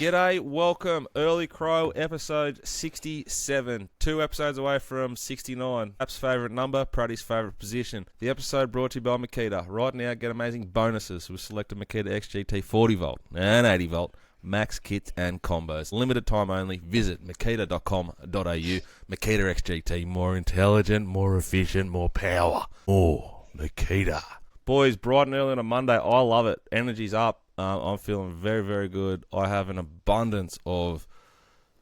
G'day, welcome, Early Crow, episode 67. 2 episodes away from 69. Paps' favourite number, Pratty's favourite position. The episode brought to you by Makita. Right now, get amazing bonuses with selected Makita XGT 40 volt and 80 volt max kits and combos. Limited time only. Visit makita.com.au. Makita XGT, more intelligent, more efficient, more power. More Makita. Boys, bright and early on a Monday. I love it. Energy's up. I'm feeling very, very good. I have an abundance of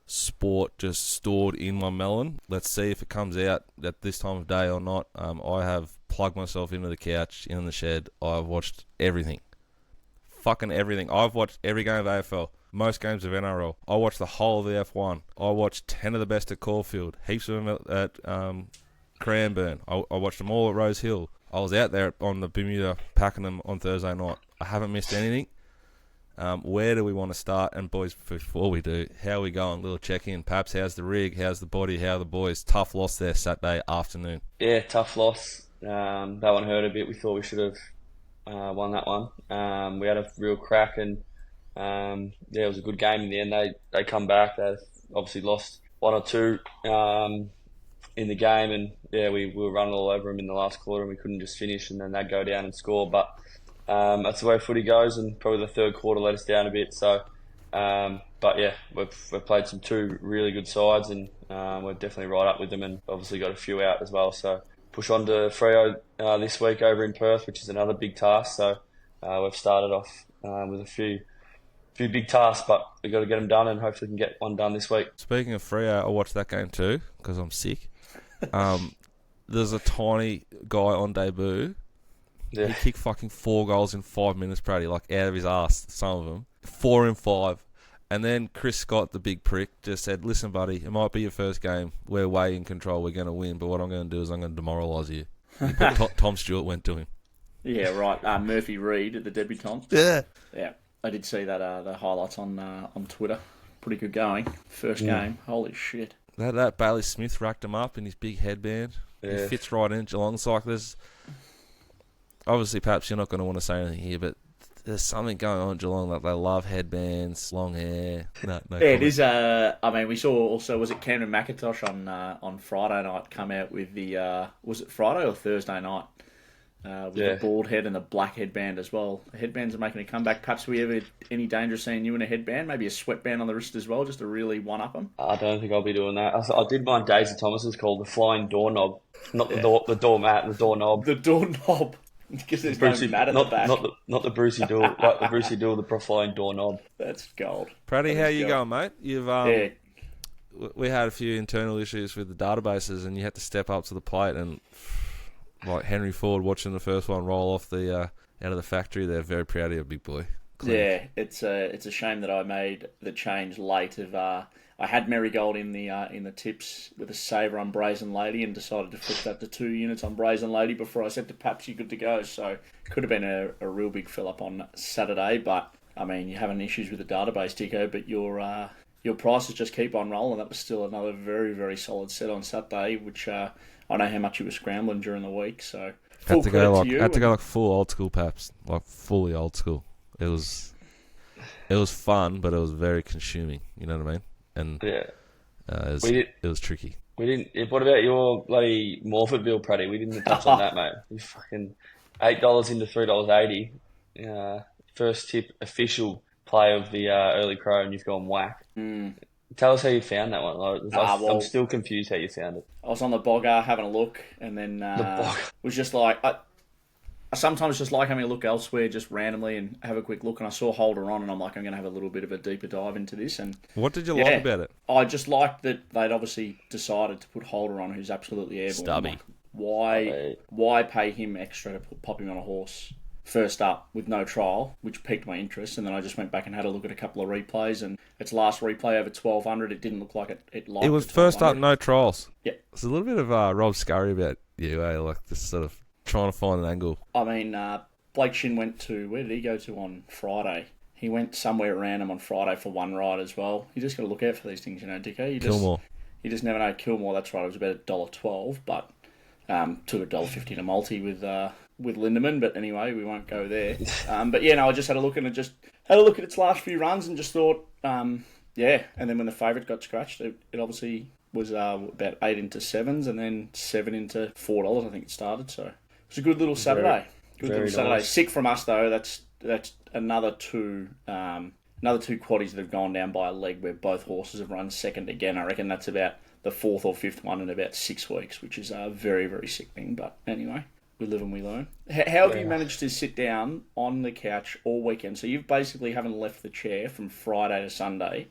sport just stored in my melon. Let's see if it comes out at this time of day or not. I have plugged myself into the couch in the shed. I've watched everything. Fucking everything. I've watched every game of AFL. Most games of NRL. I watched the whole of the F1. I watched 10 of the best at Caulfield. Heaps of them at Cranbourne. I watched them all at Rose Hill. I was out there on the Bermuda packing them on Thursday night. I haven't missed anything. Where do we want to start? And boys, before we do, how are we going? Little check-in. Paps, how's the rig? How's the body? How are the boys? Tough loss there Saturday afternoon. Yeah, tough loss. That one hurt a bit. We thought we should have won that one. We had a real crack and it was a good game in the end. They come back. They obviously lost one or two in the game, and yeah, we were running all over them in the last quarter and we couldn't just finish, and then they'd go down and score. But that's the way footy goes, and probably the third quarter let us down a bit. So, but yeah, we've played two really good sides, and we're definitely right up with them, and obviously got a few out as well. So push on to Freo this week over in Perth, which is another big task. So we've started off with a few big tasks, but we've got to get them done, and hopefully we can get one done this week. Speaking of Freo, I watched that game too because I'm sick. There's a tiny guy on debut. Yeah. He kicked fucking 4 goals in 5 minutes, Pratty, like out of his ass, some of them. 4 in 5. And then Chris Scott, the big prick, just said, listen, buddy, it might be your first game. We're way in control. We're going to win. But what I'm going to do is I'm going to demoralise you. Tom Stewart went to him. Yeah, right. Murphy Reid at the debutant. Yeah. Yeah. I did see that the highlights on Twitter. Pretty good going. First game. Holy shit. That Bailey Smith racked him up in his big headband. Yeah. He fits right in. Geelong's like this. Obviously, perhaps you're not going to want to say anything here, but there's something going on in Geelong. Like they love headbands, long hair. No yeah, it is. I mean, we saw also, was it Cameron McIntosh on Friday night come out with the, was it Friday or Thursday night? With the bald head and the black headband as well. The headbands are making a comeback. Perhaps we ever any danger of seeing you in a headband? Maybe a sweatband on the wrist as well, just to really one-up them? I don't think I'll be doing that. I did mine Daisy Thomas's called the flying doorknob. Not the doormat, the doorknob. The doorknob. Because there's no mat at the back. Not the Brucey door, like the Brucey door, the flying doorknob. That's gold. Pratty, how you going, mate? You've we had a few internal issues with the databases, and you had to step up to the plate, and like Henry Ford watching the first one roll off the out of the factory, they're very proud of you, big boy. Clean. Yeah, it's a shame that I made the change late. I had Marigold in the tips with a saver on Brazen Lady and decided to flip that to 2 units on Brazen Lady before I said to Paps, you're good to go. So could have been a real big fill up on Saturday, but I mean, you're having issues with the database, Dicko, but your prices just keep on rolling. That was still another very, very solid set on Saturday, which I know how much you were scrambling during the week. So had to go like full old school, Paps, like fully old school. It was fun, but it was very consuming. You know what I mean? And yeah, it was tricky. We didn't. What about your bloody Morford bill, Pratty? We didn't touch on that, mate. You fucking $8 into $3.80. First tip, official play of the early crow, and you've gone whack. Tell us how you found that one. I'm still confused how you found it. I was on the bogger having a look, and then was just like, I sometimes just like having a look elsewhere, just randomly, and have a quick look. And I saw Holder on, and I'm like, I'm going to have a little bit of a deeper dive into this. And what did you like about it? I just liked that they'd obviously decided to put Holder on, who's absolutely airborne. Stubby. Like, why pay him extra to pop him on a horse first up with no trial, which piqued my interest. And then I just went back and had a look at a couple of replays, and its last replay over 1,200, it didn't look like it liked it was first up, no trials. Yeah. There's a little bit of Rob Scurry about you, like this sort of trying to find an angle. I mean, Blake Shin went to, where did he go to on Friday? He went somewhere random on Friday for one ride as well. You just got to look out for these things, you know, Dicko. Kilmore. You just never know. Kilmore, that's right, it was about $1.12, but to $1.50 to multi with Lindemann. But anyway, we won't go there. But yeah, no, I just had a look at its last few runs and just thought, Yeah, and then when the favourite got scratched, it obviously was about 8 into 7s and then 7 into $4, I think it started. So it was a good little Saturday. Good little Saturday. Nice. Sick from us, though. That's another two quaddies that have gone down by a leg where both horses have run second again. I reckon that's about the 4th or 5th one in about 6 weeks, which is a very, very sickening. But anyway, we live and we learn. How have you managed to sit down on the couch all weekend? So you basically haven't left the chair from Friday to Sunday.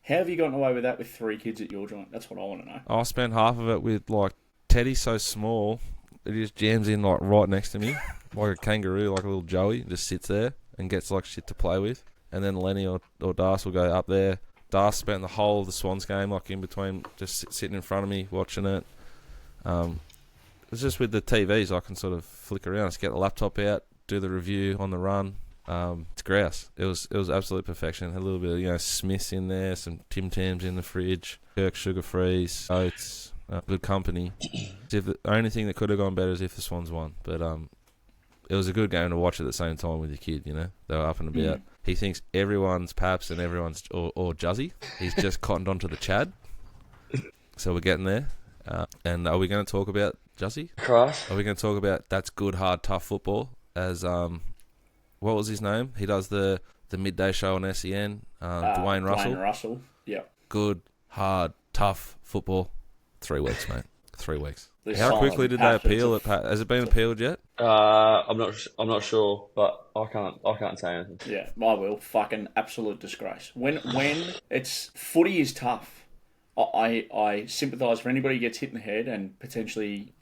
How have you gotten away with that with 3 kids at your joint? That's what I want to know. I spent half of it with, like, Teddy so small, it just jams in, like, right next to me, like a kangaroo, like a little Joey, just sits there and gets, like, shit to play with. And then Lenny or Das will go up there. Das spent the whole of the Swans game, like, in between, just sitting in front of me, watching it. It's just with the TVs, I can sort of flick around, just get the laptop out, do the review on the run. It's grouse. It was absolute perfection. A little bit of, Smiths in there, some Tim Tams in the fridge, Kirk sugar frees, oats, good company. The only thing that could have gone better is if the Swans won. But it was a good game to watch at the same time with your kid. They were up and about. He thinks everyone's Paps and everyone's or Juzzy. He's just cottoned onto the Chad. So we're getting there. And are we going to talk about Juzzy? Christ. Are we going to talk about that's good, hard, tough football? As what was his name? He does the midday show on SEN. Dwayne Russell. Dwayne Russell. Yeah. Good, hard, tough football. 3 weeks, mate. 3 weeks. They're How quickly did they appeal it? Has it been appealed yet? I'm not sure, but I can't say anything. Yeah, I will. Fucking absolute disgrace. When it's footy is tough. I sympathise for anybody who gets hit in the head and potentially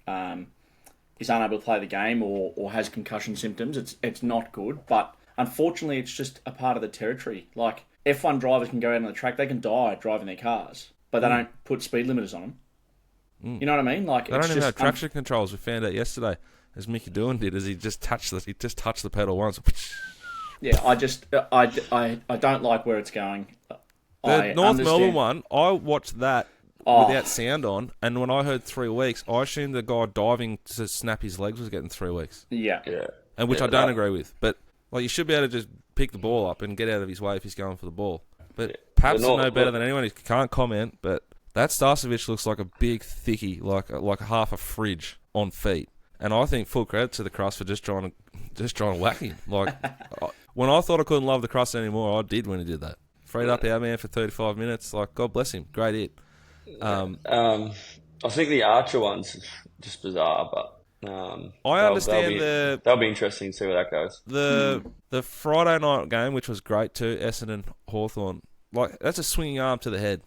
is unable to play the game or has concussion symptoms. It's not good, but unfortunately, it's just a part of the territory. Like F1 drivers can go out on the track, they can die driving their cars, but they don't put speed limiters on them. You know what I mean? Like they don't even have traction controls. We found out yesterday, as Mickey Doohan did, is he just touched the pedal once. Yeah, I don't like where it's going. The North Melbourne one, I watched that without sound on, and when I heard 3 weeks, I assumed the guy diving to snap his legs was getting 3 weeks. Yeah. And which I don't agree with. But like, you should be able to just pick the ball up and get out of his way if he's going for the ball. But Paps will know better than anyone. He can't comment, but that Starcevich looks like a big thickie, like half a fridge on feet. And I think full credit to the crust for just trying to whack him. Like, when I thought I couldn't love the crust anymore, I did when he did that. Freed up our man for 35 minutes. Like, God bless him. Great hit. I think the Archer one's just bizarre, but I understand that'll be interesting to see where that goes. The Friday night game, which was great too, Essendon Hawthorn. Like, that's a swinging arm to the head.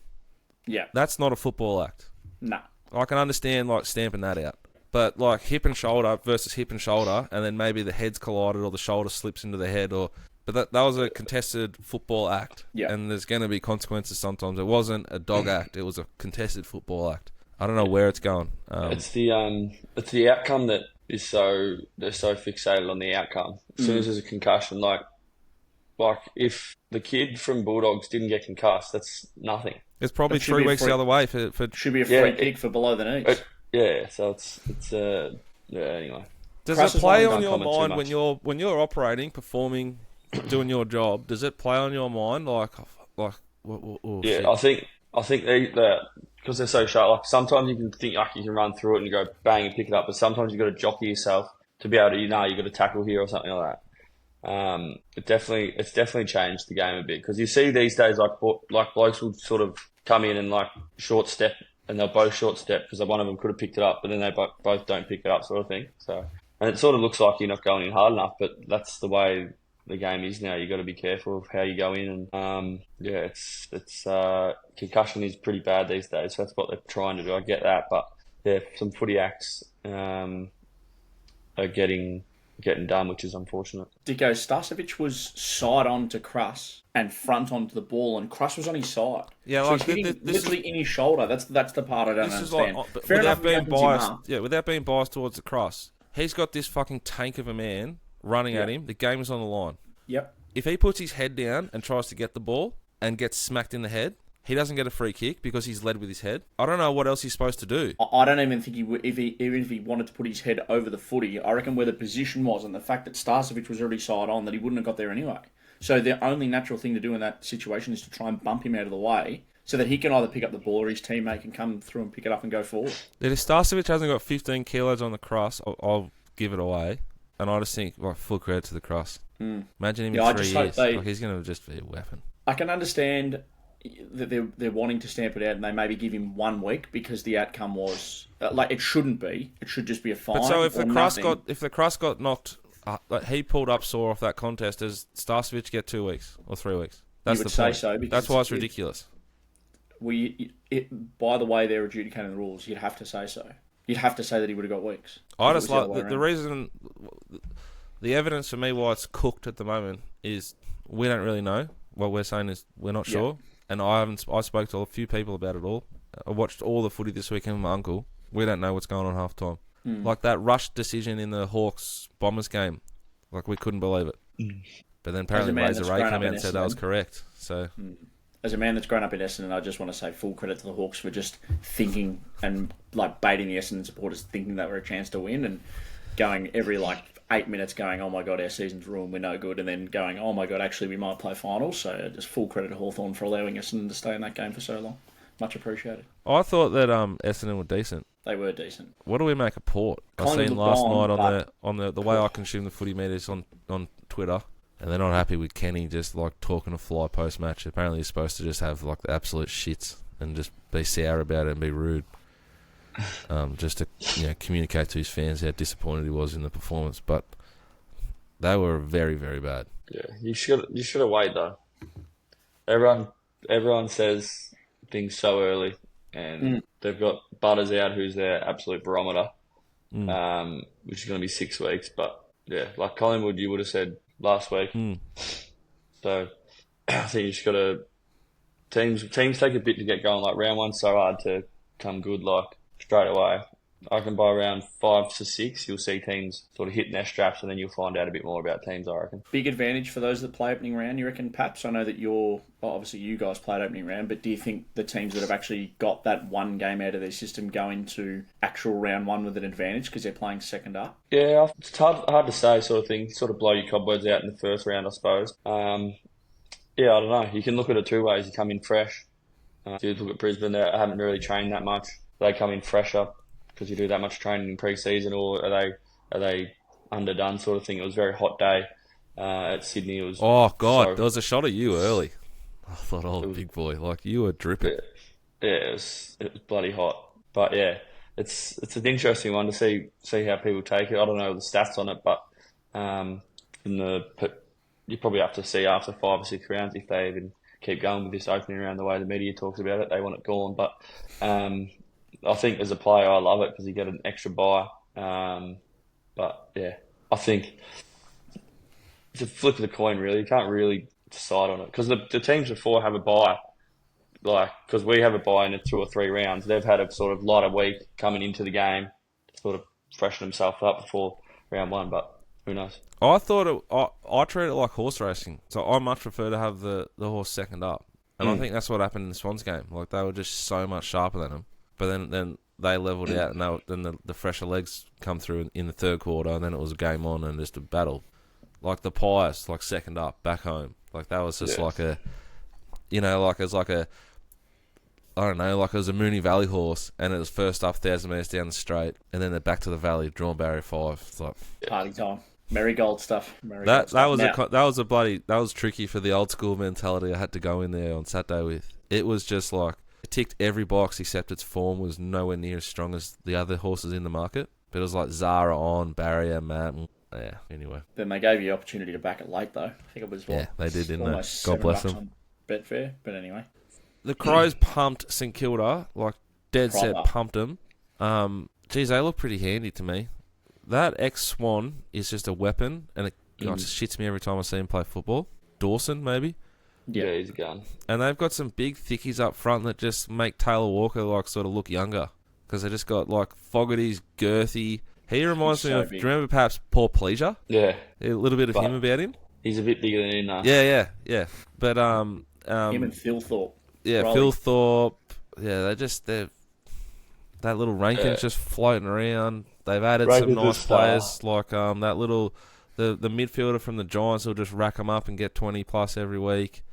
Yeah. That's not a football act. Nah. I can understand, like, stamping that out. But, like, hip and shoulder versus hip and shoulder, and then maybe the head's collided or the shoulder slips into the head. But that was a contested football act. Yeah. And there's going to be consequences sometimes. It wasn't a dog act. It was a contested football act. I don't know where it's going. It's the outcome that is they're so fixated on the outcome. As soon as there's a concussion, like if the kid from Bulldogs didn't get concussed, that's nothing. It's probably 3 weeks the other way for should be a free kick for below the knees. So it's anyway. Does it play on your mind when you're operating, performing, doing your job? Does it play on your mind like shit. I think they because they're so sharp. Like sometimes you can think you can run through it and go bang and pick it up, but sometimes you've got to jockey yourself to be able to you got to tackle here or something like that. It's definitely changed the game a bit because you see these days like blokes will sort of come in and like short step and they'll both short step because one of them could have picked it up, but then they both don't pick it up, sort of thing. So, and it sort of looks like you're not going in hard enough, but that's the way the game is now. You got to be careful of how you go in, and it's concussion is pretty bad these days. So that's what they're trying to do. I get that, but some footy acts are getting done, which is unfortunate. Dicko, Starcevich was side on to Cruss and front onto the ball, and Cruss was on his side. Yeah, so like he's hitting literally in his shoulder. That's the part I don't understand. Without being biased towards the Cross, he's got this fucking tank of a man running at him. The game is on the line. Yep. If he puts his head down and tries to get the ball and gets smacked in the head, he doesn't get a free kick because he's led with his head. I don't know what else he's supposed to do. I don't even think he would, even if he wanted to put his head over the footy, I reckon where the position was and the fact that Starcevich was already side on, that he wouldn't have got there anyway. So the only natural thing to do in that situation is to try and bump him out of the way so that he can either pick up the ball or his teammate can come through and pick it up and go forward. If Starcevic hasn't got 15 kilos on the cross, I'll give it away. And I just think, full credit to the cross. Imagine him in 3 years. He's going to just be a weapon. I can understand that they're wanting to stamp it out and they maybe give him 1 week because the outcome was... it shouldn't be. It should just be a fine. But so if the cross got knocked... he pulled up sore off that contest, does Starcevic get 2 weeks or 3 weeks? That's you would the point. say so. That's why it's ridiculous. By the way they're adjudicating the rules, you'd have to say so. You'd have to say that he would have got weeks. I just like the reason, the evidence for me why it's cooked at the moment is we don't really know. What we're saying is we're not sure, and I spoke to a few people about it all. I watched all the footy this weekend with my uncle. We don't know what's going on half time. Like that rush decision in the Hawks Bombers game, we couldn't believe it. But then apparently Razor Ray came out and said that was correct. So. As a man that's grown up in Essendon, I just want to say full credit to the Hawks for just thinking and baiting the Essendon supporters, thinking they were a chance to win, and going every 8 minutes going, oh my god, our season's ruined, we're no good, and then going, oh my god, actually we might play finals. So just full credit to Hawthorn for allowing Essendon to stay in that game for so long. Much appreciated. I thought that Essendon were decent. They were decent. What do we make of Port? I seen last night on the way I consume the footy meters on Twitter. And they're not happy with Kenny just talking a fly post match. Apparently he's supposed to just have the absolute shits and just be sour about it and be rude. Just to communicate to his fans how disappointed he was in the performance. But they were very, very bad. Yeah, you should have waited though. Everyone says things so early, and they've got Butters out, who's their absolute barometer, which is going to be 6 weeks. But yeah, like Collingwood, you would have said last week. So I think you just got to... Teams take a bit to get going. Round one's so hard to come good straight away. I reckon by round 5 to 6, you'll see teams sort of hitting their straps, and then you'll find out a bit more about teams, I reckon. Big advantage for those that play opening round, you reckon, Paps? I know that obviously you guys played opening round, but do you think the teams that have actually got that one game out of their system go into actual round one with an advantage because they're playing second up? Yeah, it's hard to say, sort of thing. Sort of blow your cobwebs out in the first round, I suppose. Yeah, I don't know. You can look at it two ways. You come in fresh. If you look at Brisbane, they haven't really trained that much. They come in fresher because you do that much training in pre-season, or are they underdone, sort of thing? It was a very hot day at Sydney. It was there was a shot of you early. I thought, big boy, you were dripping. Yeah, it was bloody hot. But yeah, it's an interesting one to see how people take it. I don't know the stats on it, but you probably have to see after 5 or 6 rounds if they even keep going with this opening round the way the media talks about it. They want it gone, but I think as a player I love it because you get an extra bye. But yeah, I think it's a flip of the coin really. You can't really decide on it because the teams before have a bye, because we have a bye in 2 or 3 rounds. They've had a sort of lighter week coming into the game to sort of freshen themselves up before round 1, but who knows? I thought I treat it like horse racing, so I much prefer to have the horse second up, and I think that's what happened in the Swans game. They were just so much sharper than them, but then they levelled out, and then the fresher legs come through in the third quarter, and then it was a game on and just a battle. The Pies, second up, back home, that was just it was a Mooney Valley horse, and it was first up 1,000 metres down the straight, and then they're back to the valley, drawn barrier 5. It's party time. Marigold stuff. That was tricky for the old school mentality I had to go in there on Saturday with. It was just it ticked every box except its form was nowhere near as strong as the other horses in the market. But it was Zara on, barrier, Matt. Yeah, anyway. Then they gave you the opportunity to back it late though. I think it was they did, didn't they? God bless them. On Betfair, but anyway. The Crows pumped St Kilda, dead set pumped them. They look pretty handy to me. That ex-Swan is just a weapon, and it just shits me every time I see him play football. Dawson, maybe? Yeah, he's a gun. And they've got some big thickies up front that just make Taylor Walker, sort of look younger. Because they just got, Fogarty's girthy. He reminds me of, do you remember perhaps Paul Pleasure? Yeah. A little bit of him about him? He's a bit bigger than him now. Yeah. But, him and Phil Thorpe. Yeah, Rolling. Phil Thorpe. Yeah, that little Rankin's just floating around. They've added some nice players that The midfielder from the Giants will just rack them up and get 20 plus every week.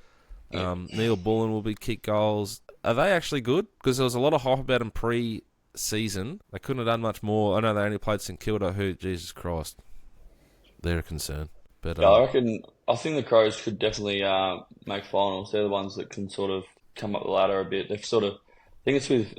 Neil Bullen will be kick goals. Are they actually good? Because there was a lot of hype about them pre-season. They couldn't have done much more. I know they only played St Kilda, who, Jesus Christ, they're a concern. But Yeah, I think the Crows could definitely make finals. They're the ones that can sort of come up the ladder a bit. They've sort of, I think it's with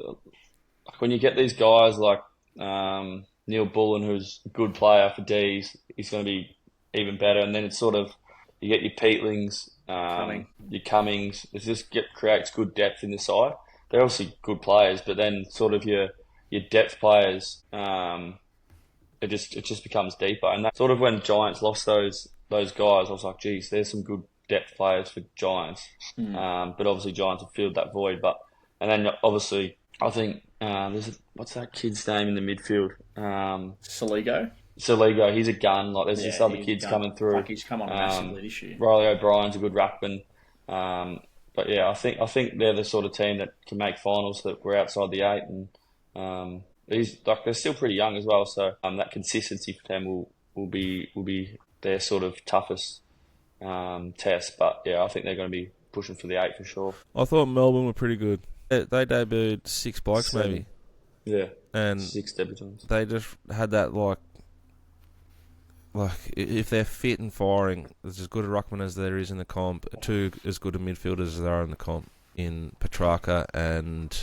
when you get these guys like Neil Bullen, who's a good player for D's, he's going to be even better. And then it's sort of you get your Peatlings, your Cummings. It just creates good depth in the side. They're obviously good players, but then sort of your depth players, it just becomes deeper. And that sort of when Giants lost those guys, I was like, geez, there's some good depth players for Giants. But obviously Giants have filled that void. And then obviously I think what's that kid's name in the midfield? Saligo, he's a gun. Like there's just other kids coming through. Fuck, he's come on massively this year. Riley O'Brien's a good ruckman. But yeah, I think they're the sort of team that can make finals, that we're outside the 8, and they're still pretty young as well. So that consistency for them will be their sort of toughest test. But yeah, I think they're going to be pushing for the 8 for sure. I thought Melbourne were pretty good. They debuted 6 blokes maybe. Yeah, and 6 debutants. They just had that like if they're fit and firing, there's as good a ruckman as there is in the comp. 2 as good a midfielders as there are in the comp in Petrarca and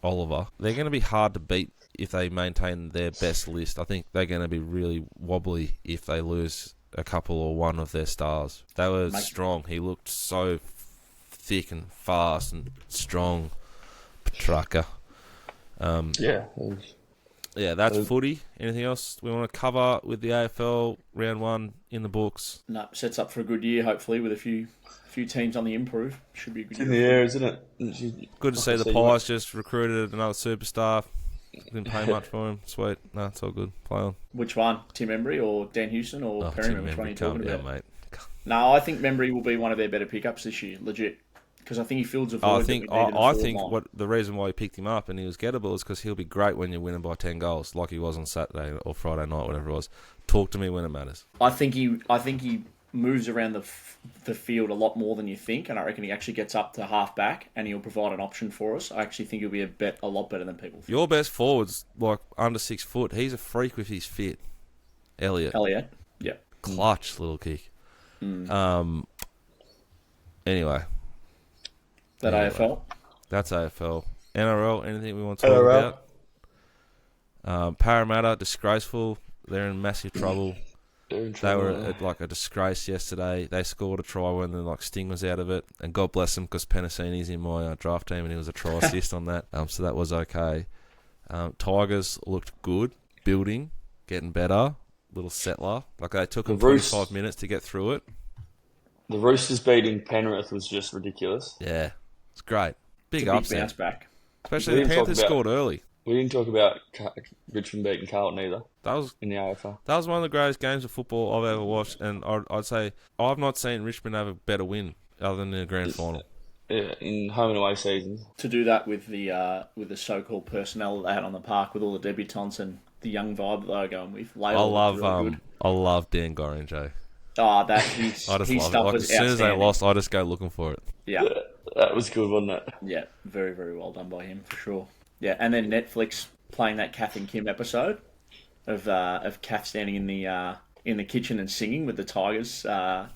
Oliver. They're going to be hard to beat if they maintain their best list. I think they're going to be really wobbly if they lose a couple or one of their stars. They were strong. He looked so thick and fast and strong. Petrarca. Yeah, that's footy. Anything else we want to cover with the AFL round 1 in the books? No, sets up for a good year, hopefully, with a few teams on the improve. Should be a good year. In the air, isn't it? Good to see the Pies just recruited another superstar. Didn't pay much for him. Sweet. No, it's all good. Play on. Which one? Tim Embry or Dan Houston or Perryman? Which one are you talking about? Mate. No, I think Membry will be one of their better pickups this year, legit. Because I think he fills a void. I think what the reason why he picked him up and he was gettable is because he'll be great when you're winning by 10 goals, like he was on Saturday or Friday night, whatever it was. Talk to me when it matters. I think he moves around the field a lot more than you think, and I reckon he actually gets up to half back and he'll provide an option for us. I actually think he'll be a lot better than people think. Your best forward's like under 6 foot. He's a freak with his fit. Elliot, yeah, clutch little kick. Anyway. AFL? That's AFL. NRL, anything we want to talk about? Parramatta, disgraceful. They're in massive trouble. They were at a disgrace yesterday. They scored a try when the Sting was out of it. And God bless them because Penasini's in my draft team and he was a try assist on that. So that was okay. Tigers looked good. Building. Getting better. Little settler. They took them 25 minutes to get through it. The Roosters beating Penrith was just ridiculous. Yeah. It's great. Big upset. Bounce back. Especially the Panthers scored early. We didn't talk about Richmond beating Carlton either. That was in the AFL. That was one of the greatest games of football I've ever watched, and I'd say I've not seen Richmond have a better win other than the grand final. Yeah, in home and away seasons. To do that with the so-called personnel that they had on the park, with all the debutants and the young vibe that they were going with. I love Dan Gorringe. Oh, his stuff was as soon as they lost, I just go looking for it. Yeah. That was good, wasn't it? Yeah, very, very well done by him, for sure. Yeah, and then Netflix playing that Kath and Kim episode of Kath standing in the kitchen and singing with the Tigers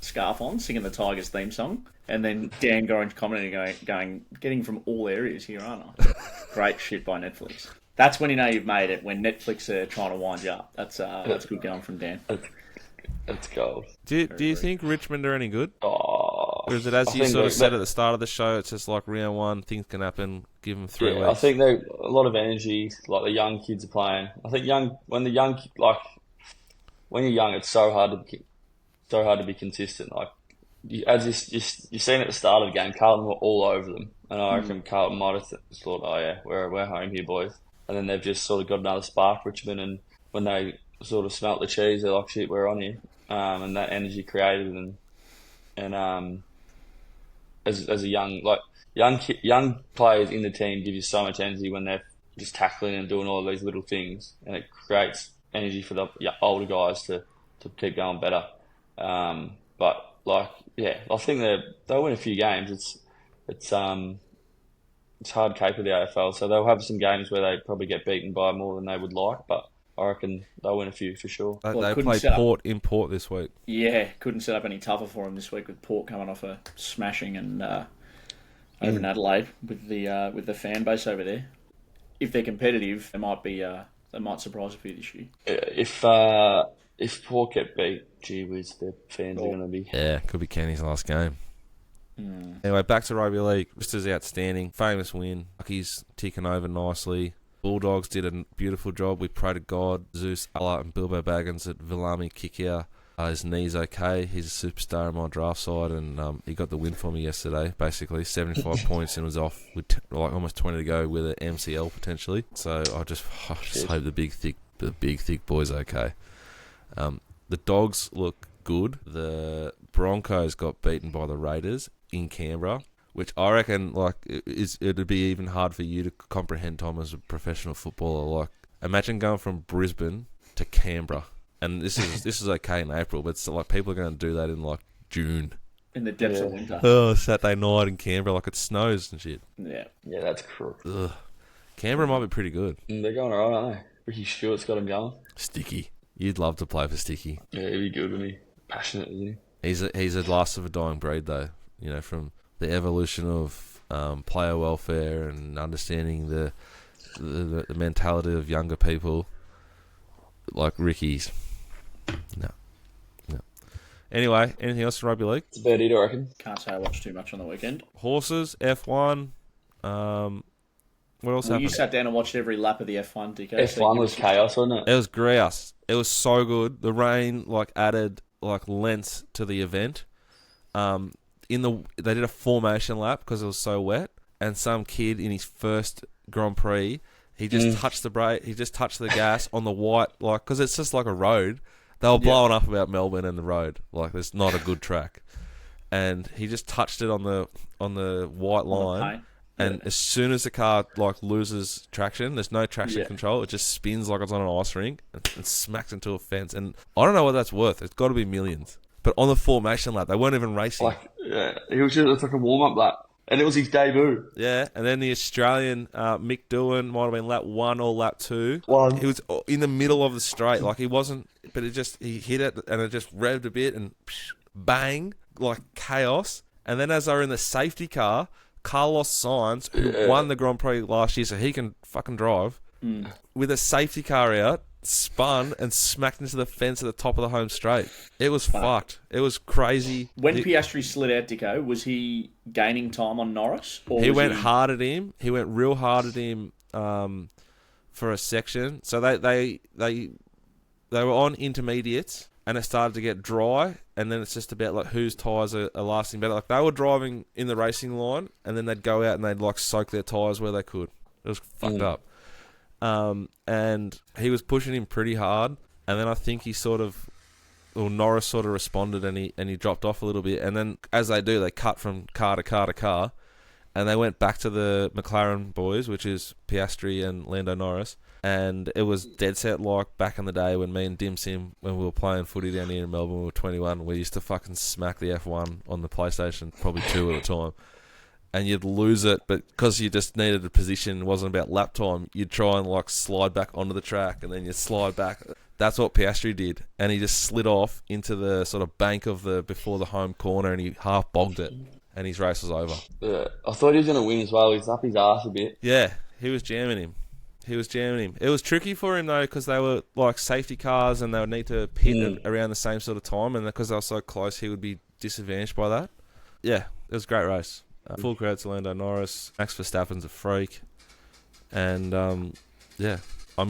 scarf on, singing the Tigers theme song, and then Dan Gorringe commenting, going, getting from all areas here, aren't I? Great shit by Netflix. That's when you know you've made it, when Netflix are trying to wind you up. That's good going from Dan. That's gold. Do you think Richmond are any good? Or is it, as you said at the start of the show, it's just like round 1, things can happen, give them 3 weeks? I think they a lot of energy, like the young kids are playing. I think when you're young, it's so hard to be consistent. Like, you've seen at the start of the game, Carlton were all over them. And I reckon Carlton might have thought, oh yeah, we're home here, boys. And then they've just sort of got another spark, Richmond, and when they sort of smelt the cheese, they're like, shit, we're on here. And that energy created and as a young players in the team give you so much energy when they're just tackling and doing all of these little things, and it creates energy for the older guys to to keep going better. But like, yeah, I think they'll win a few games. It's hard cake with the AFL, so they'll have some games where they probably get beaten by more than they would like, but I reckon they'll win a few for sure. They play Port in Port this week. Yeah, couldn't set up any tougher for them this week with Port coming off a smashing and over in Adelaide with the fan base over there. If they're competitive, they might surprise a few this year. If Port get beat, gee whiz, their fans are going to be... Yeah, could be Kenny's last game. Anyway, back to rugby league. Just as outstanding. Famous win. Lucky's ticking over nicely. Bulldogs did a beautiful job. We pray to God. Zeus, Allah and Bilbo Baggins at Villami Kikia. His knee's okay. He's a superstar in my draft side, and he got the win for me yesterday, basically. 75 points and was off with almost 20 to go with an MCL potentially. So I just hope the big thick boy's okay. The Dogs look good. The Broncos got beaten by the Raiders in Canberra, which I reckon it'd be even hard for you to comprehend, Tom, as a professional footballer. Like, imagine going from Brisbane to Canberra, and this is okay in April, but it's like people are going to do that in like June, in the depths of winter. Oh, Saturday night in Canberra, like it snows and shit. Yeah, that's crook. Ugh. Canberra might be pretty good. They're going alright, aren't they? Ricky Stewart's got them going. Sticky, you'd love to play for Sticky. Yeah, he'd be good, wouldn't he? Passionate, isn't he? He's a last of a dying breed, though. You know, from the evolution of player welfare and understanding the mentality of younger people, like Ricky's. No. Anyway, anything else in rugby league? It's about it, I reckon. Can't say I watched too much on the weekend. Horses, F1. What else happened? You sat down and watched every lap of the F1, Dicko. F1 was chaos, wasn't it? It was grouse. It was so good. The rain added lengths to the event. They did a formation lap because it was so wet, and some kid in his first Grand Prix, he just touched the brake, he just touched the gas on the white, because it's just like a road. They were blowing up about Melbourne and the road, like there's not a good track, and he just touched it on the white line, and as soon as the car loses traction, there's no traction control, it just spins like it's on an ice rink and smacks into a fence, and I don't know what that's worth. It's got to be millions. But on the formation lap, they weren't even racing. It's like a warm-up lap. And it was his debut. Yeah, and then the Australian Mick Doohan might have been lap 1 or lap 2. He was in the middle of the straight. He wasn't... But he hit it, and it just revved a bit, and bang, chaos. And then as they were in the safety car, Carlos Sainz, who won the Grand Prix last year, so he can fucking drive, with a safety car out, spun and smacked into the fence at the top of the home straight. It was fucked. It was crazy. When Piastri slid out, Dicko, was he gaining time on Norris? He went hard at him. He went real hard at him for a section. So they were on intermediates, and it started to get dry, and then it's just about whose tyres are lasting better. They were driving in the racing line, and then they'd go out and they'd soak their tyres where they could. It was fucked up. And he was pushing him pretty hard, and then I think Norris sort of responded, and he dropped off a little bit, and then as they do, they cut from car to car to car, and they went back to the McLaren boys, which is Piastri and Lando Norris, and it was dead set like back in the day when me and Dim Sim, when we were playing footy down here in Melbourne, we were 21, we used to fucking smack the F1 on the PlayStation, probably 2 at a time. And you'd lose it, but because you just needed a position, it wasn't about lap time, you'd try and slide back onto the track, and then you'd slide back. That's what Piastri did, and he just slid off into the sort of bank of before the home corner, and he half bogged it, and his race was over. I thought he was going to win as well. He's up his arse a bit. Yeah, he was jamming him. It was tricky for him, though, because they were safety cars, and they would need to pit around the same sort of time, and because they were so close, he would be disadvantaged by that. Yeah, it was a great race. Full credit to Lando Norris. Max Verstappen's a freak. And, I'm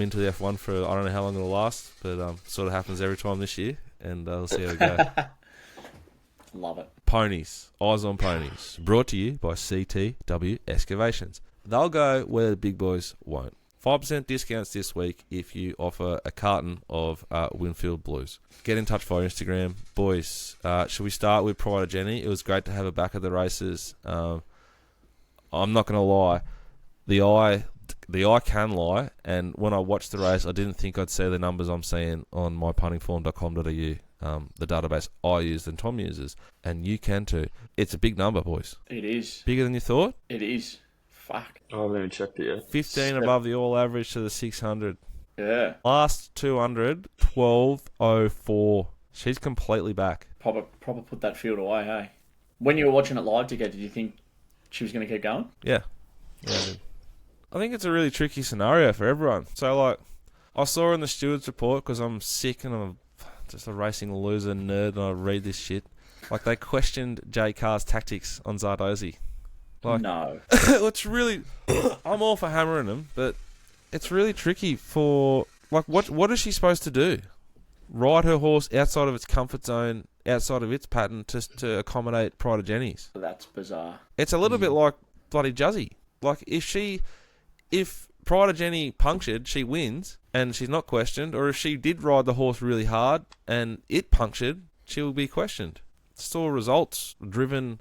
into the F1 for, I don't know how long it'll last, but sort of happens every time this year, and we'll see how we go. Love it. Ponies. Eyes on Ponies. Brought to you by CTW Excavations. They'll go where the big boys won't. 5% discounts this week if you offer a carton of Winfield Blues. Get in touch via Instagram. Boys, should we start with Pride of Jenni? It was great to have her back at the races. I'm not going to lie. The eye the eye can lie, and when I watched the race, I didn't think I'd see the numbers I'm seeing on mypuntingform.com.au, the database I used and Tom uses, and you can too. It's a big number, boys. It is. Bigger than you thought? It is. Fuck. I haven't even checked it yet. 15 above the all average to the 600. Yeah. Last 200, 12.04. She's completely back. Proper put that field away, hey? When you were watching it live together, did you think she was going to keep going? Yeah. I think it's a really tricky scenario for everyone. So, like, I saw in the stewards report, because I'm sick and I'm just a racing loser nerd and I read this shit. Like, they questioned Jay Carr's tactics on Zardozi. Like, No. it's really... I'm all for hammering them, but it's really tricky for... Like, what is she supposed to do? Ride her horse outside of its comfort zone, outside of its pattern, just to accommodate Pride of Jenni's? That's bizarre. It's a little bit like bloody Juzzy. Like, if Pride of Jenni punctured, she wins, and she's not questioned. Or if she did ride the horse really hard and it punctured, she will be questioned. It's still results-driven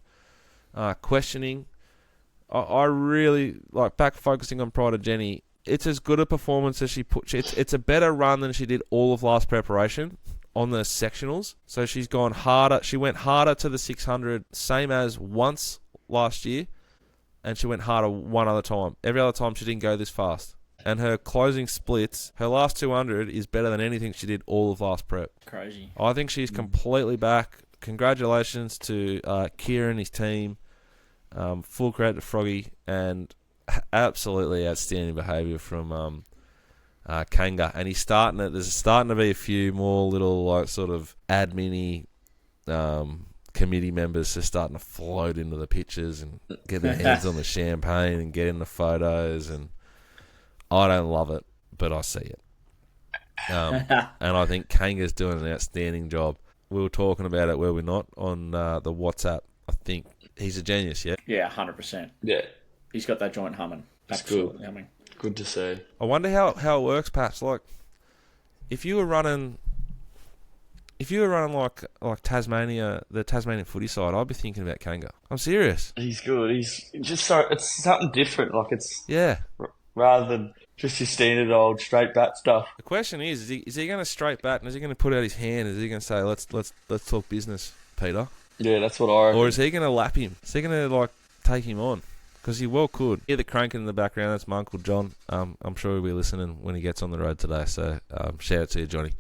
questioning. I really like back focusing on Pride of Jenni. It's as good a performance as she put. It's a better run than she did all of last preparation on the sectionals. So she's gone harder. She went harder to the 600, same as once last year, and she went harder one other time. Every other time she didn't go this fast. And her closing splits, her last 200 is better than anything she did all of last prep. Crazy. I think she's completely back. Congratulations to Kieran and his team. Full credit to Froggy, and absolutely outstanding behaviour from Kanga. And there's starting to be a few more little like sort of admin-y committee members just starting to float into the pictures and get their hands on the champagne and get in the photos. And I don't love it, but I see it. And I think Kanga's doing an outstanding job. We were talking about it, were we not, on the WhatsApp. I think he's a genius, yeah? Yeah, 100%. Yeah. He's got that joint humming. That's Absolutely good. humming. Good to see. I wonder how it works, Paps. Like, if you were running like Tasmania, the Tasmanian footy side, I'd be thinking about Kanga. I'm serious. He's good. He's just it's something different. Like it's rather than just your standard old straight bat stuff. The question is he going to straight bat and is he going to put out his hand? Is he going to say let's talk business, Peter? Yeah, that's what I reckon. Or is he going to lap him? Is he going to like take him on? Because he well could. Hear the cranking in the background. That's my Uncle John. I'm sure he'll be listening when he gets on the road today. So shout out to you, Johnny.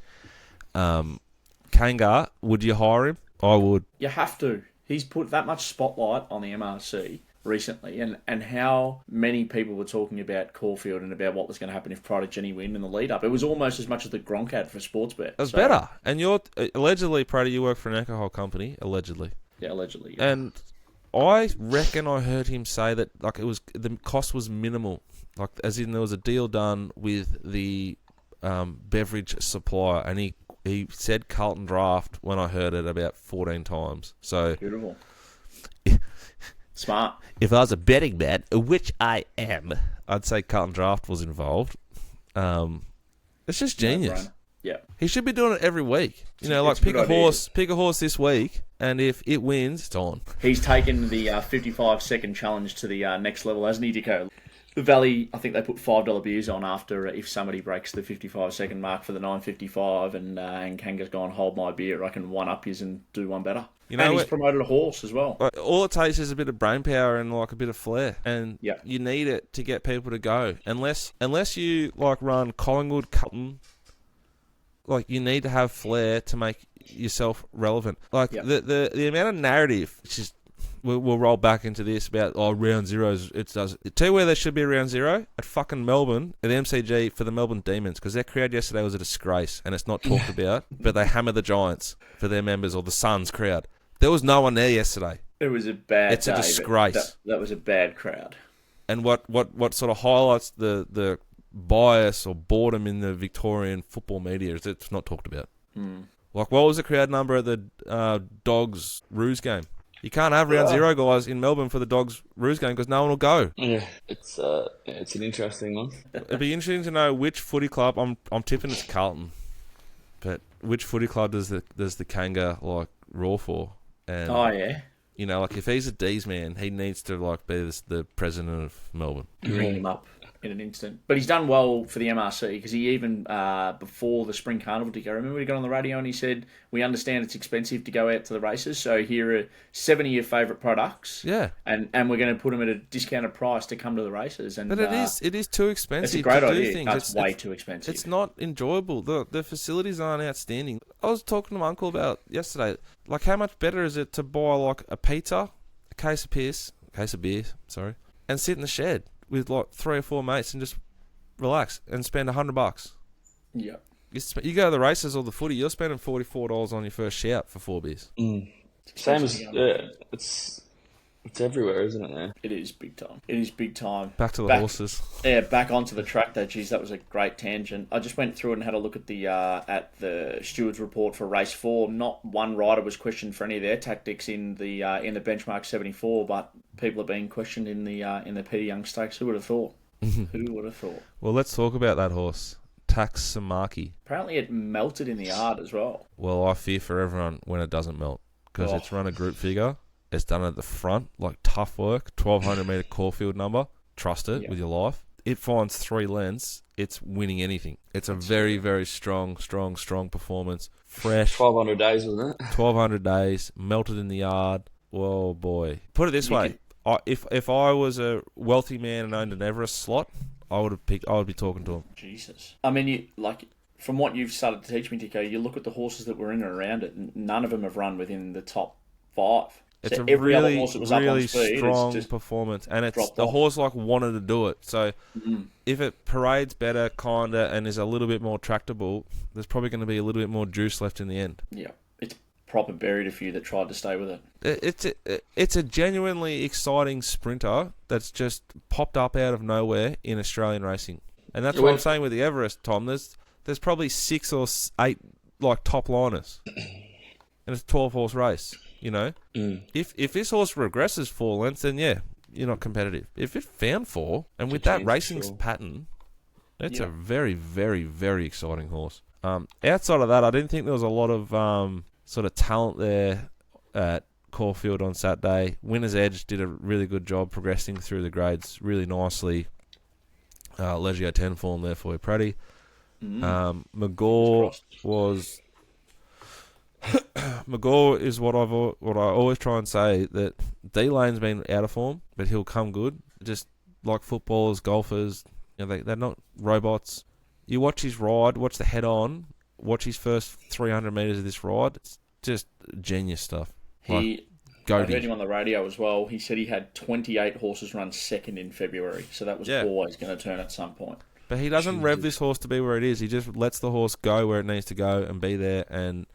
Kanga, would you hire him? I would. You have to. He's put that much spotlight on the MRC recently, and how many people were talking about Caulfield and about what was going to happen if Pride of Jenni win in the lead up. It was almost as much as the Gronk ad for Sportsbet. It was better. And you're allegedly, Pratty, you work for an alcohol company, allegedly. Yeah, allegedly. Yeah. And I reckon I heard him say that like the cost was minimal, like as in there was a deal done with the beverage supplier, and he said Carlton Draft when I heard it about 14 times. So beautiful. Smart. If I was a betting man, which I am, I'd say Carlton Draft was involved. It's just genius. Yeah. He should be doing it every week. You know, like pick a horse this week, and if it wins, it's on. He's taken the 55-second challenge to the next level, hasn't he, Dicko? The Valley, I think they put $5 beers on after if somebody breaks the 55-second mark for the 9.55, and Kanga's gone, hold my beer. I can one-up yous and do one better. You know, and he's promoted a horse as well. All it takes is a bit of brain power and like a bit of flair, and you need it to get people to go. Unless you like run Collingwood, Carlton, like you need to have flair to make yourself relevant. Like the amount of narrative, which is we'll roll back into this about round zeros. Tell you where there should be a round zero at fucking Melbourne at the MCG for the Melbourne Demons, because their crowd yesterday was a disgrace and it's not talked about. But they hammer the Giants for their members, or the Suns crowd. There was no one there yesterday. It was a bad. It's a disgrace. That was a bad crowd. And what sort of highlights the bias or boredom in the Victorian football media is it's not talked about. Like, what was the crowd number at the Dogs Roos game? You can't have round zero guys in Melbourne for the Dogs Roos game because no one will go. Yeah, it's an interesting one. It'd be interesting to know which footy club. I'm tipping it's Carlton, but which footy club does the Kanga like roar for? And, you know, like if he's a D's man, he needs to like be the president of Melbourne. Ring him up. in an instant. But he's done well for the MRC because he even, before the Spring Carnival, Dicko, remember he got on the radio and he said, we understand it's expensive to go out to the races, so here are 7 of your favourite products. Yeah. And we're going to put them at a discounted price to come to the races. And But it is too expensive it's a great to do idea. things. No, it's way too expensive. It's not enjoyable. The facilities aren't outstanding. I was talking to my uncle about yesterday, like how much better is it to buy like a pizza, a case of beer, and sit in the shed with like 3 or 4 mates and just relax and spend $100. Yeah. You go to the races or the footy, you're spending $44 on your first shout for 4 beers. Same as it's everywhere, isn't it? There. It is big time. It is big time. Back to the horses. Yeah, back onto the track though. Geez, that was a great tangent. I just went through it and had a look at the stewards report for race 4. Not one rider was questioned for any of their tactics in the benchmark 74, but people are being questioned in the Peter Young Stakes. Who would have thought? Who would have thought? Well, let's talk about that horse, Taxamaki. Apparently, it melted in the yard as well. Well, I fear for everyone when it doesn't melt because it's run a group figure. It's done at the front, like tough work, 1,200 metre Caulfield number. Trust it with your life. It finds 3 lengths. It's winning anything. It's a very, very strong performance. Fresh. 1,200 days, wasn't it? 1,200 days, melted in the yard. Whoa, boy. Put it this way. If I was a wealthy man and owned an Everest slot, I would be talking to him. Jesus. I mean, from what you've started to teach me, Dicko, you look at the horses that were in and around it, and none of them have run within the top 5. It's so a really speed, strong performance, and it's the horse wanted to do it. So if it parades better, kinda, and is a little bit more tractable, there's probably going to be a little bit more juice left in the end. Yeah, it's proper buried a few that tried to stay with it. It's a genuinely exciting sprinter that's just popped up out of nowhere in Australian racing, and that's what I'm saying with the Everest, Tom. There's probably 6 or 8 like top liners, and it's a 12-horse race. You know, if this horse regresses 4 lengths, then yeah, you're not competitive. If it found 4, and with that racing pattern, it's a very, very, very exciting horse. Outside of that, I didn't think there was a lot of sort of talent there at Caulfield on Saturday. Winner's Edge did a really good job progressing through the grades really nicely. Legio 10 form there for you, Pratty. Magor is what I always try and say, that D-Lane's been out of form, but he'll come good. Just like footballers, golfers, they're not robots. You watch his ride, watch the head on, watch his first 300 metres of this ride. It's just genius stuff. I heard him on the radio as well. He said he had 28 horses run second in February, so that was always going to turn at some point. But he doesn't rev this horse to be where it is. He just lets the horse go where it needs to go and be there. And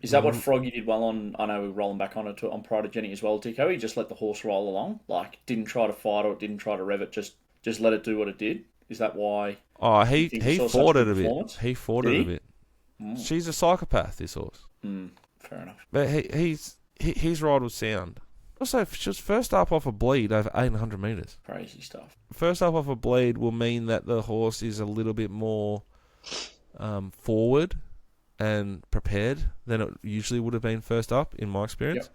is that what Froggy did well on? I know we're rolling back on it on Pride of Jenni as well, Dicko. He just let the horse roll along, like didn't try to fight or didn't try to rev it, just let it do what it did. Is that why? Oh, he fought it a bit. He fought it a bit. She's a psychopath, this horse. Fair enough. But his ride was sound. Also, just first up off a bleed over 800 metres. Crazy stuff. First up off a bleed will mean that the horse is a little bit more forward and prepared than it usually would have been first up, in my experience.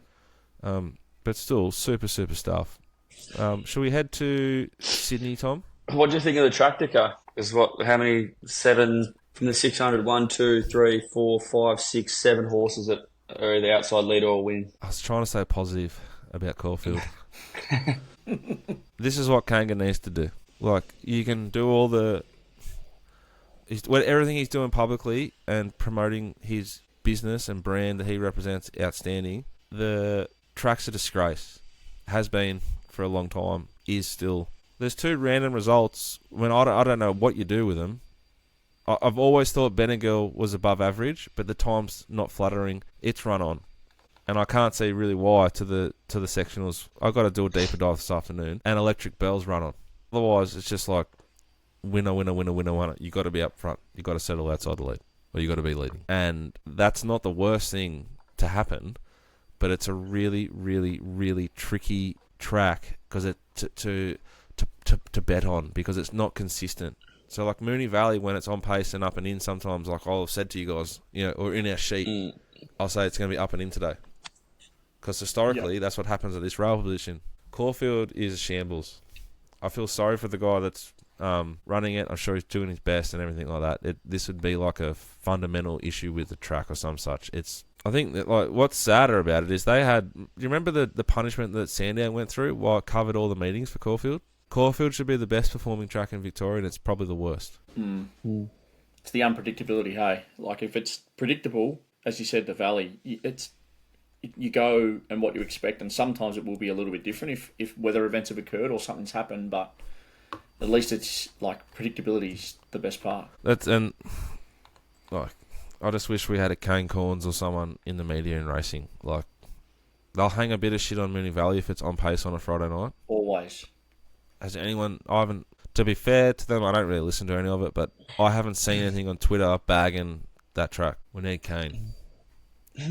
But still, super stuff. Shall we head to Sydney, Tom? What do you think of the track, Dicko? How many 7 from the 600? 1, 2, 3, 4, 5, 6, 7 horses that are either outside leader or win. I was trying to stay positive about Caulfield. This is what Kanga needs to do. Like, you can do all everything he's doing publicly and promoting his business and brand that he represents outstanding. The track's a disgrace. Has been for a long time. Is still. There's 2 random results. When I don't know what you do with them. I've always thought Bendigo was above average, but the time's not flattering. It's run on. And I can't see really why to the sectionals. I've got to do a deeper dive this afternoon. And Electric Bell's run on. Otherwise, it's just like winner. You got to be up front. You got to settle outside the lead, or you got to be leading. And that's not the worst thing to happen, but it's a really, really, really tricky track because to bet on because it's not consistent. So like Moonee Valley, when it's on pace and up and in, sometimes like I'll have said to you guys, or in our sheet, I'll say it's going to be up and in today. Because historically, that's what happens at this rail position. Caulfield is a shambles. I feel sorry for the guy that's running it. I'm sure he's doing his best and everything like that. This would be like a fundamental issue with the track or some such. I think that like what's sadder about it is they had. Do you remember the punishment that Sandown went through while it covered all the meetings for Caulfield? Caulfield should be the best performing track in Victoria, and it's probably the worst. It's the unpredictability, hey? Like, if it's predictable, as you said, the Valley, you go and what you expect, and sometimes it will be a little bit different if weather events have occurred or something's happened, but at least it's, like, predictability is the best part. I just wish we had a Kane Corns or someone in the media in racing. Like, they'll hang a bit of shit on Moonee Valley if it's on pace on a Friday night. Always. Has anyone... To be fair to them, I don't really listen to any of it, but I haven't seen anything on Twitter bagging that track. We need Kane.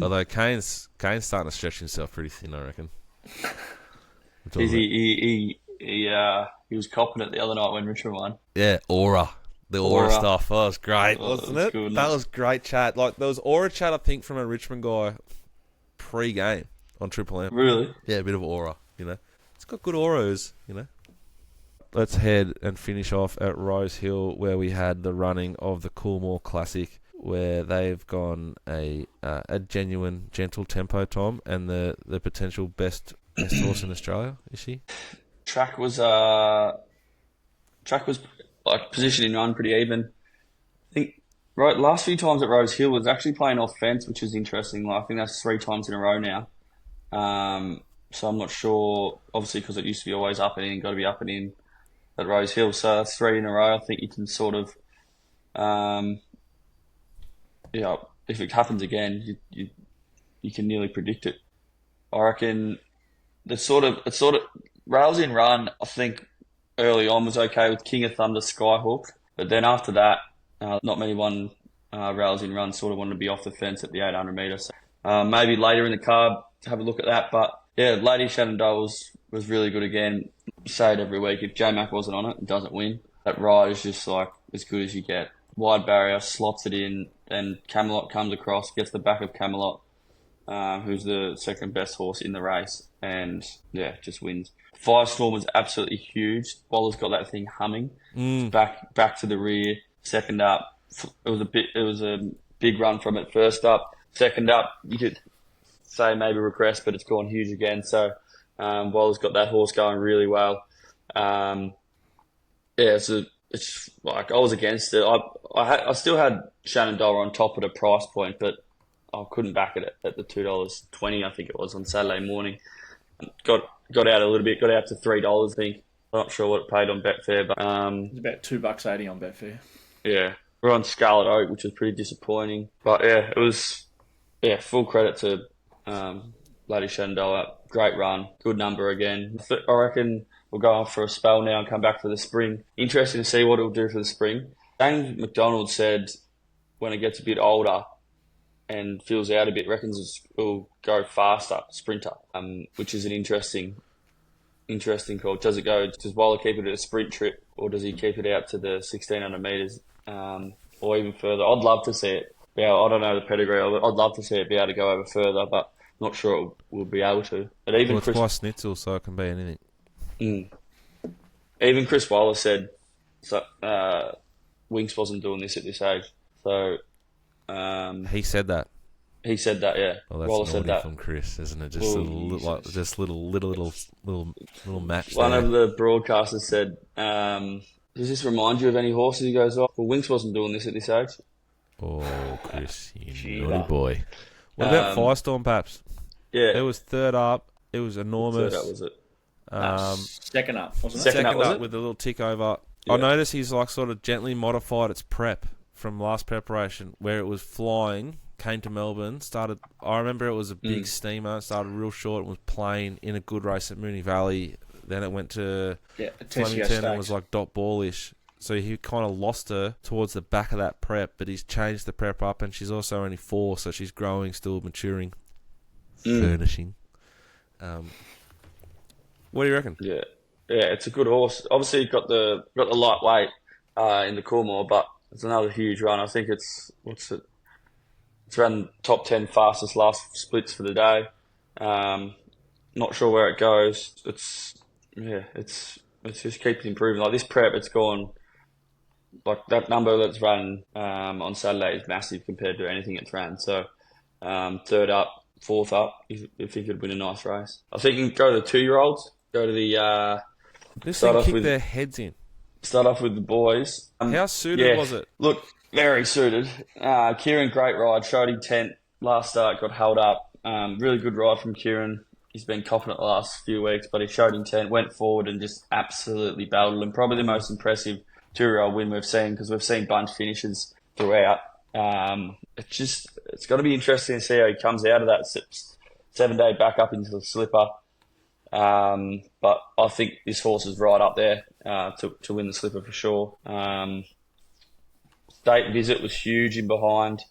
Although Kane's starting to stretch himself pretty thin, I reckon. He was copping it the other night when Richmond won. Yeah, Aura. The Aura stuff. Oh, that was great, wasn't it? Good, that was great chat. Like, there was Aura chat, I think, from a Richmond guy pre-game on Triple M. Really? Yeah, a bit of Aura, you know. It's got good auras, you know. Let's head and finish off at Rose Hill, where we had the running of the Coolmore Classic, where they've gone a genuine gentle tempo, Tom, and the potential best horse in Australia, is she? Track was like positioning run pretty even. I think last few times at Rose Hill was actually playing off fence, which is interesting. Like, I think that's 3 times in a row now. So I'm not sure, obviously, because it used to be always up and in, got to be up and in at Rose Hill. So that's 3 in a row. I think you can sort of, if it happens again, you can nearly predict it. I reckon it's sort of rails in run. I think early on was okay with King of Thunder, Skyhook, but then after that, not many rails in run sort of wanted to be off the fence at the 800 metres. So, maybe later in the card have a look at that. But yeah, Lady Shenandoah was really good again. Say it every week. If J-Mac wasn't on it doesn't win. That ride is just like as good as you get. Wide barrier, slots it in, and Camelot comes across, gets the back of Camelot, who's the second best horse in the race, and yeah, just wins. Firestorm was absolutely huge. Waller's got that thing humming. Back to the rear. Second up, it was a big run from it. First up, second up, you could say maybe regress, but it's gone huge again. So Waller's got that horse going really well. It's like I was against it. I still had Shenandoah on top at a price point, but I couldn't back it at the $2.20. I think it was on Saturday morning. Got out a little bit. Got out to $3. I think. I'm not sure what it paid on Betfair, but it's about $2.80 on Betfair. Yeah, we're on Scarlet Oak, which was pretty disappointing. But yeah, it was full credit to Lady Shenandoah. Great run, good number again. I reckon we'll go off for a spell now and come back for the spring. Interesting to see what it'll do for the spring. James McDonald said when it gets a bit older and feels out a bit, reckons it'll go faster, sprinter, which is an interesting call. Does Waller keep it at a sprint trip, or does he keep it out to the 1,600 metres or even further? I'd love to see it. Yeah, I don't know the pedigree of it. I'd love to see it be able to go over further, but not sure it will be able to. But even it's by Schnitzel, so it can be anything. Even Chris Waller said Winks wasn't doing this at this age. So he said that. He said that, yeah. Well, that's Waller naughty said that from Chris, isn't it? Just little match. One of the broadcasters said, "Does this remind you of any horses?" He goes, "Oh, well, Winks wasn't doing this at this age." Oh, Chris, you naughty boy. What about Firestorm, Paps? Yeah, it was third up. It was enormous. Third up, was it? Second up, wasn't it? Second up with a little tick over. Yeah. I noticed he's like sort of gently modified its prep from last preparation, where it was flying, came to Melbourne, started. I remember it was a big steamer, started real short, and was playing in a good race at Moonee Valley. Then it went to Flemington and was like dot ballish. So he kind of lost her towards the back of that prep, but he's changed the prep up, and she's also only 4, so she's growing, still maturing, furnishing. What do you reckon? Yeah, it's a good horse. Obviously, got the lightweight in the Coolmore, but it's another huge run. I think it's It's around top 10 fastest last splits for the day. Not sure where it goes. It's just keeps improving. Like this prep, it's gone. Like that number that's run on Saturday is massive compared to anything it's ran. So third up, fourth up, if he could win a nice race. I think you can go to the 2-year-olds. Go to the This thing kicked their heads in. Start off with the boys. How suited was it? Look, very suited. Kieran, great ride. Showed intent last start, got held up. Really good ride from Kieran. He's been copping it the last few weeks, but he showed intent, went forward and just absolutely battled him. Probably the most impressive 2-year-old win we've seen, because we've seen bunch finishes throughout. It's got to be interesting to see how he comes out of that 7-day back up into the slipper. But I think this horse is right up there to win the slipper for sure. State Visit was huge in behind,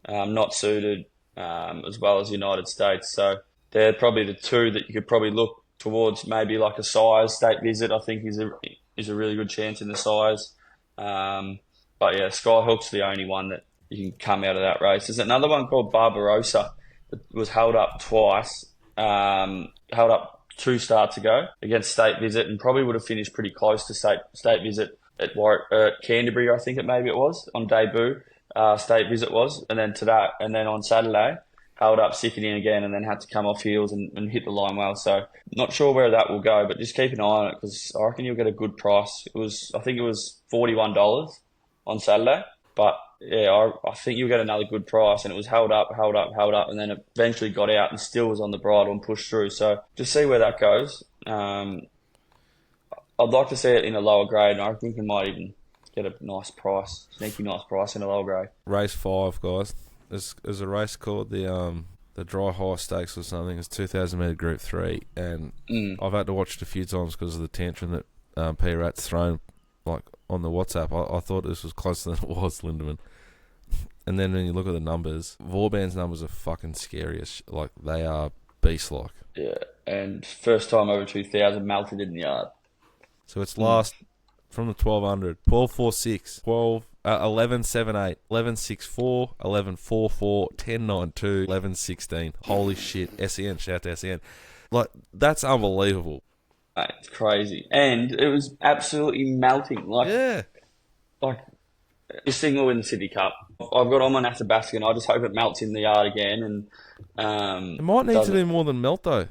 not suited, as well as United States. So they're probably the two that you could probably look towards, maybe like a size. State Visit, I think, is a really good chance in the size. But yeah, Skyhook's the only one that you can come out of that race. There's another one called Barbarossa that was held up twice, held up 2 starts ago against State Visit, and probably would have finished pretty close to State Visit at Canterbury, I think it was on debut. State Visit was, and then on Saturday held up sickening again, and then had to come off heels and hit the line well. So not sure where that will go, but just keep an eye on it, because I reckon you'll get a good price. I think it was $41 on Saturday, but yeah, I think you'll get another good price. And it was held up, and then eventually got out and still was on the bridle and pushed through. So just see where that goes. I'd like to see it in a lower grade, and I think we might even get a nice price, sneaky nice price in a lower grade. Race 5, guys. There's a race called the Dry High Stakes or something. It's 2,000 metre Group 3, and I've had to watch it a few times because of the tantrum that P Rat's thrown like on the WhatsApp. I thought this was closer than it was, Lindemann. And then when you look at the numbers, Vauban's numbers are fucking scary. Like, they are beast-like. Yeah, and first time over 2,000 melted in the yard. So it's last from the 1,200. 12.46, 11.78, 11.64, 11.44, 10.92, 11.16. Holy shit. SEN, shout out to SEN. Like, that's unbelievable. Mate, it's crazy. And it was absolutely melting. Like, yeah. Like, this thing will win the Sydney Cup. I've got on my Athabasca, I just hope it melts in the yard again. And it might need to do more than melt, though.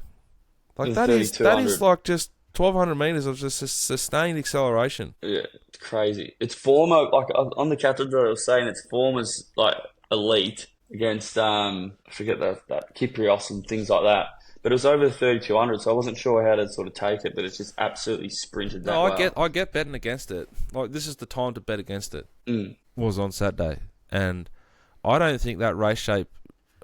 Like, that is like just 1,200 metres of just a sustained acceleration. Yeah, it's crazy. Its form, like on the Cathedral, I was saying its form is like elite against, I forget that Kyprios and things like that. But it was over the 3,200, so I wasn't sure how to sort of take it, but it's just absolutely sprinted that well. I get betting against it. Like, this is the time to bet against it. Was on Saturday. And I don't think that race shape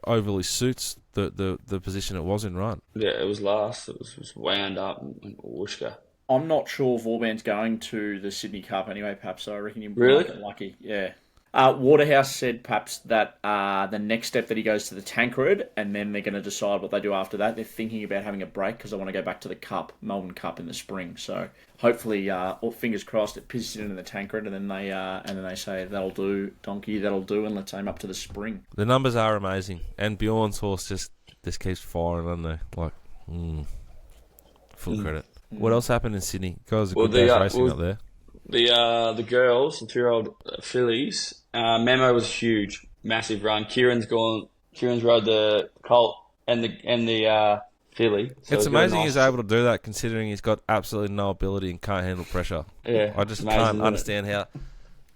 overly suits the position it was in run. Yeah, it was last. It was wound up and whooshka. I'm not sure Vauban's going to the Sydney Cup anyway, Paps, so I reckon he'll really? Get lucky. Yeah. Waterhouse said, Paps, that the next step that he goes to the Tancred, and then they're going to decide what they do after that. They're thinking about having a break because they want to go back to the Cup, Melbourne Cup in the spring. So hopefully, fingers crossed, it pisses it into the Tancred, and then they say that'll do, Donkey, that'll do, and let's aim up to the spring. The numbers are amazing, and Bjorn's horse just keeps firing on there. Like, full credit. What else happened in Sydney? Guys, a good day's racing up there. The girls, the 2-year-old fillies. Memo was huge, massive run. Kieran's rode the colt and the filly. So it's amazing he's able to do that, considering he's got absolutely no ability and can't handle pressure. Yeah, I just can't understand how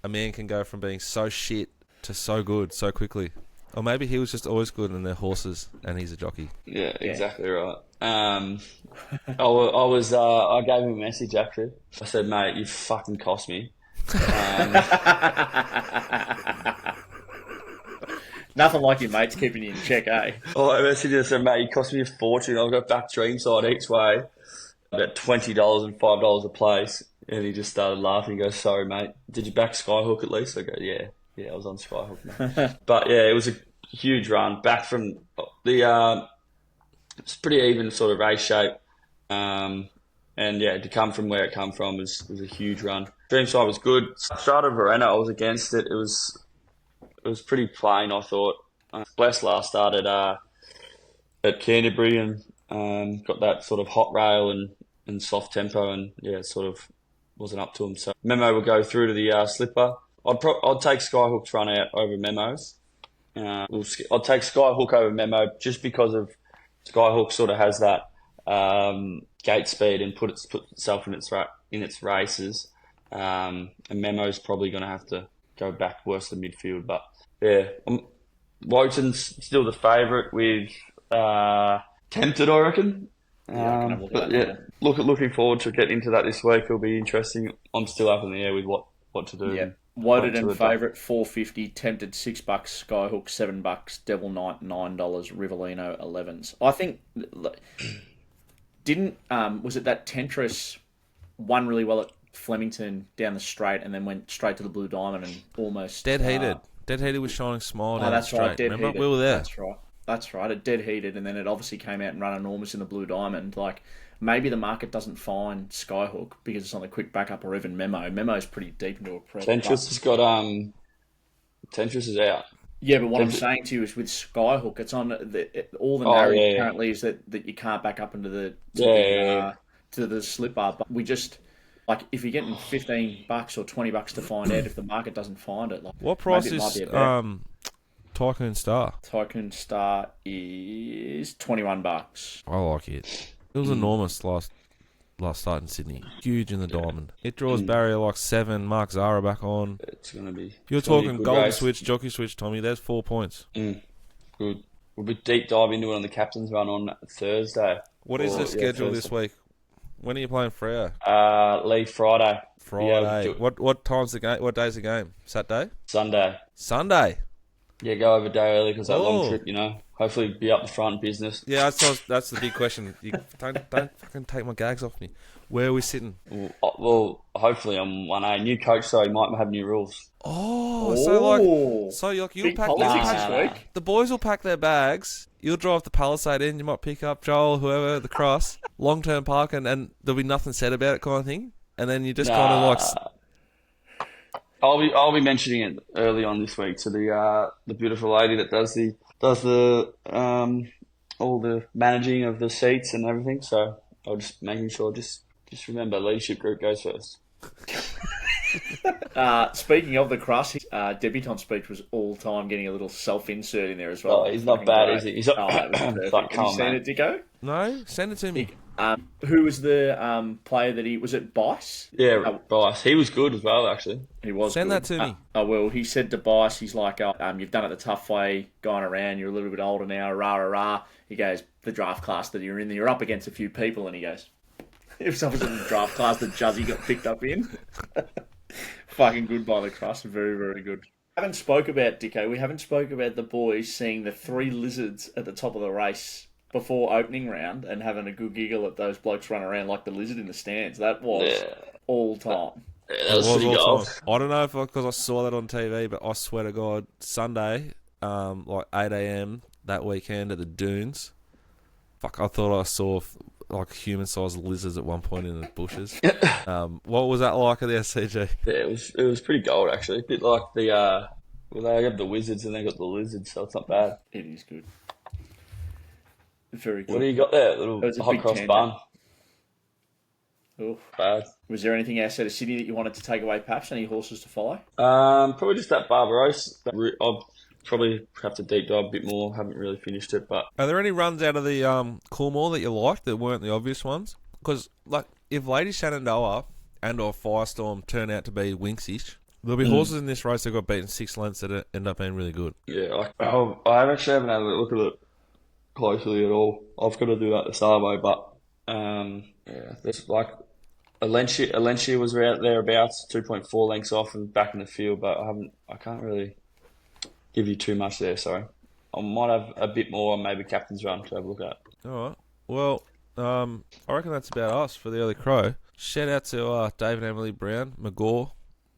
a man can go from being so shit to so good so quickly. Or maybe he was just always good and they're horses and he's a jockey. Yeah, exactly right. I gave him a message actually. I said, mate, you fucking cost me. Nothing like your mates keeping you in check, eh? Oh, I messaged him and said, mate, you cost me a fortune. I've got back Dreamside each way, about $20 and $5 a place. And he just started laughing. He goes, sorry, mate. Did you back Skyhook at least? I go, yeah, I was on Skyhook, mate. But yeah, it was a huge run. Back from the, it's pretty even sort of race shape. And yeah, to come from where it come from was a huge run. Dreamside was good. Strata Verena, I was against it. It was pretty plain, I thought. Bless last started at Canterbury, and got that sort of hot rail and soft tempo, and yeah, sort of wasn't up to him. So Memo will go through to the slipper. I'd take Skyhook's run out over Memo's. I'd take Skyhook over Memo just because of Skyhook sort of has that gate speed and put itself in its races. And Memo's probably going to have to go back worse than midfield. But yeah, Wotan's still the favourite with Tempted, I reckon. But yeah, looking forward to getting into that this week. It'll be interesting. I'm still up in the air with what to do. Yeah. Wotan favourite $4.50, Tempted $6, Skyhook $7, Devil Knight $9, Rivellino 11s. I think was it that Tentris won really well at Flemington down the straight and then went straight to the Blue Diamond and almost dead heated. Dead heated with Shining Smile down that's the straight. Right, dead Remember? Heated. We were there. That's right. It dead heated, and then it obviously came out and run enormous in the Blue Diamond. Like, maybe the market doesn't find Skyhook because it's on the quick backup, or even Memo. Memo's pretty deep into a prep. Tentris has got Tentris is out. Yeah, but what I'm saying to you is with Skyhook, it's on all the narrative currently is that you can't back up into to the slipper. But we just, like, if you're getting $15 or $20 to find out if the market doesn't find it, like, what price is Tycoon Star? Tycoon Star is $21. I like it. It was enormous last start in Sydney. Huge in the diamond. It draws barrier like 7. Mark Zara back on. It's going to be... You're talking golden race. Switch, jockey switch, Tommy. There's 4 points. Good. We'll be deep dive into it on the captain's run on Thursday. What is the schedule this week? When are you playing Freo? Leave Friday. Friday. What time's the game? What day's the game? Saturday? Sunday. Yeah, go over a day early because that long trip, hopefully be up the front business. Yeah, that's the big question. You don't fucking take my gags off me. Where are we sitting? Well, hopefully I'm 1A. New coach, so he might have new rules. So you'll pack this week. The boys will pack their bags. You'll drive the Palisade in. You might pick up Joel, whoever, the cross, long-term parking, and there'll be nothing said about it, kind of thing. And then you just kind of like... I'll be mentioning it early on this week to the beautiful lady that does the all the managing of the seats and everything. So I'll just making sure just remember leadership group goes first. Speaking of the crust, debutante speech was all time, getting a little self-insert in there as well. Oh, he's not bad, is he? He's not. Have you seen it, Dicko? No, send it to me. Who was the player that was it Bice? Yeah, Bice. He was good as well, actually. He was. Send good. That to me. Well, he said to Bice, he's like, you've done it the tough way, going around. You're a little bit older now. Rah rah rah. He goes, the draft class that you're in, you're up against a few people, and he goes, if someone's in the draft class that Juzzy got picked up in. Fucking good by the crust. Very, very good. We haven't spoke about the boys seeing the 3 lizards at the top of the race before opening round and having a good giggle at those blokes running around like the lizard in the stands. That was all time. Yeah, that was pretty gold. I don't know if because I saw that on TV, but I swear to God, Sunday, like 8 a.m. that weekend at the Dunes, I thought I saw like human-sized lizards at one point in the bushes. What was that like at the SCG? Yeah, it was pretty gold actually. A bit like they have the wizards and they got the lizards, so it's not bad. It is good. Very good. What do you got there? Little hot cross bun. Oof. Bad. Was there anything outside of Sydney that you wanted to take away, Paps? Any horses to follow? Probably just that Barbaros. I'll probably have to deep dive a bit more. Haven't really finished it, but... Are there any runs out of the Coolmore that you liked that weren't the obvious ones? Because, like, if Lady Shenandoah and or Firestorm turn out to be Winksish, there'll be horses in this race that got beaten 6 lengths that end up being really good. Yeah, I actually haven't had a look at it closely at all. I've got to do that the Savo, but there's like Alencia was out thereabouts, 2.4 lengths off and back in the field, but I can't really give you too much there. Sorry, I might have a bit more on maybe Captain's Run to have a look at. All right. Well, I reckon that's about us for the early crow. Shout out to Dave and Emily Brown, McGaw.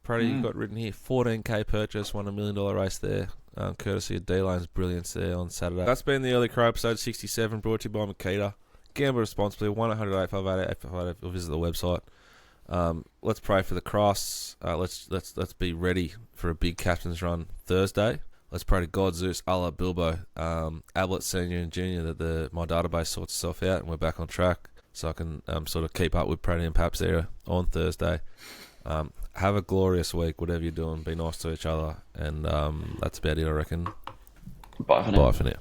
Pratty got written here. 14k purchase, won $1 million race there. Courtesy of D-Lane's brilliance there on Saturday. That's been the early crow episode 67, brought to you by Makita. Gamble responsibly. 1-800-858-858 or visit the website. Let's pray for the cross. Let's be ready for a big captain's run Thursday. let's pray to God, Zeus, Allah, Bilbo, Ablett Senior and Junior that my database sorts itself out and we're back on track, so I can sort of keep up with Pratty and Paps there on Thursday. Have a glorious week, whatever you're doing. Be nice to each other, and that's about it, I reckon. Bye for now. Bye for now.